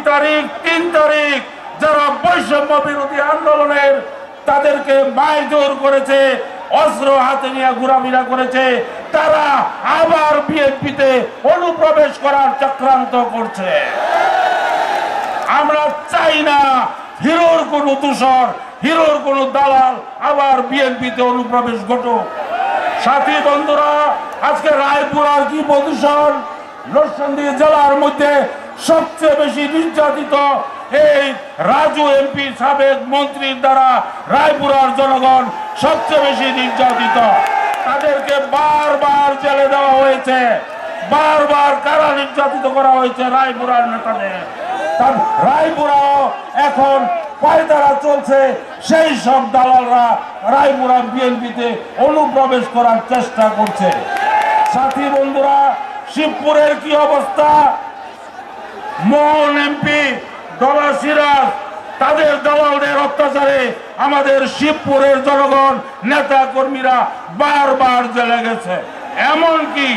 তারিখ 3 তারিখ যারা বৈষম্য বিরোধী আন্দোলনের তাদেরকে মারধর করেছে, অস্ত্র হাতে নিয়ে ঘোরাফেরা করেছে, তারা আবার বিএনপিতে অনুপ্রবেশ করার চক্রান্ত করছে। আমরা চাই না হিরোর কোনো দূষর, হিরোর কোনো দালাল আবার বিএনপিতে অনুপ্রবেশ ঘটুক। সাথী বন্ধুরা, আজকে রায়পুরার কি প্রদূষণ, নরসিংদী জেলার মধ্যে সবচেয়ে বেশি নির্যাতিত এই রাজু এমপি সাবেক মন্ত্রীর দ্বারা রায়পুরার জনগণ সবচেয়ে বেশি নির্যাতিত। তাদেরকে বারবার জেলে দেওয়া হয়েছে, বারবার কারা নির্যাতিত করা হয়েছে রায়পুরার নেতাদের। রায়পুরাও এখন পায়তারা চলছে, সেই সব দালালরা রায়পুরা বিএনপিতে অনুপ্রবেশ করার চেষ্টা করছে। সাথী বন্ধুরা, শিবপুরের কি অবস্থা? মোহন এমপি, ডলা সিরাজ, তাদের দালালদের অত্যাচারে আমাদের শিবপুরের জনগণ, নেতা কর্মীরা বারবার জেলে গেছে। এমনকি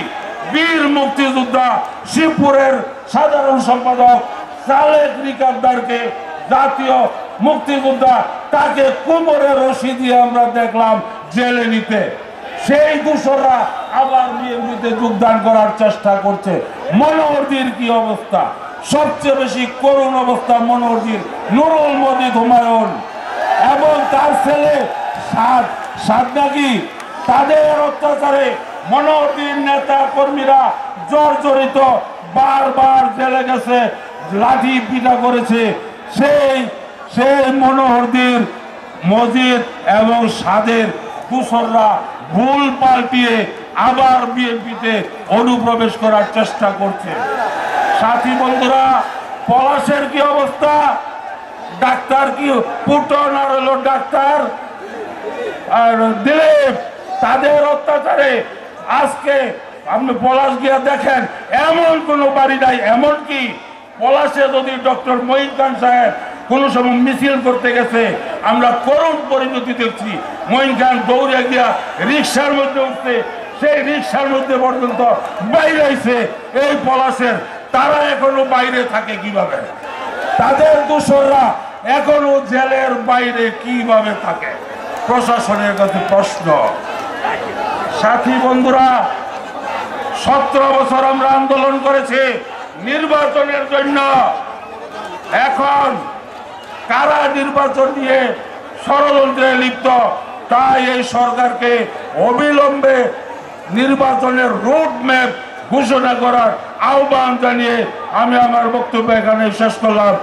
বীর মুক্তিযোদ্ধা শিবপুরের সাধারণ সম্পাদক সালেক রিকাবদারকে, জাতীয় মুক্তিযোদ্ধা, তাকে কোমরে রশি দিয়ে আমরা দেখলাম জেলে নিতে। সেই দূষণরা আবার বিএনপিতে যোগদান করার চেষ্টা করছে। মনোহরদীর কি অবস্থা? সবচেয়ে বেশি করুণ অবস্থা মনোহরদীর। নুরুল মজিদ হুমায়ুন এবং তার ছেলে সাদ নাকি, তাদের অত্যাচারে মনোহরদীর নেতা কর্মীরা জর্জরিত, বারবার জেলে গেছে, লাঠি পিটা করেছে। সেই মনোহরদীর মজিদ এবং সাদের দূষণরা ভুল পাল্টিয়ে আবার বিএনপিতে অনুপ্রবেশ করার চেষ্টা করছে। সাথী বন্ধুরা, পলাশের কি অবস্থা? ডাক্তার কি পুটন আর হলো ডাক্তার আর দিলীপ, তাদের অত্যাচারে আজকে আপনি পলাশ গিয়া দেখেন এমন কোনো বাড়ি নাই। এমনকি পলাশে যদি ডক্টর মঈন খান সাহেব কোনো সময় মিছিল করতে গেছে, আমরা করুণ পরিণতি দেখছি। মঈন খান দৌড়ে গিয়া রিক্সার মধ্যে উঠতে, সেই রিক্সার মধ্যে পর্যন্ত বাইরে আইছে এই পলাশের। তারা এখনো বাইরে থাকে কিভাবে? তাদের দোসররা এখনো জেলের বাইরে কিভাবে থাকে? প্রশাসনের কাছে প্রশ্ন। সাথী বন্ধুরা, 17 বছর আমরা আন্দোলন করেছি নির্বাচনের জন্য। এখন কারা নির্বাচন নিয়ে ষড়যন্ত্রে লিপ্ত, তাই এই সরকারকে অবিলম্বে নির্বাচনের রোড ম্যাপ ঘোষণা করার আহ্বান জানিয়ে আমি আমার বক্তব্য এখানে শেষ করলাম।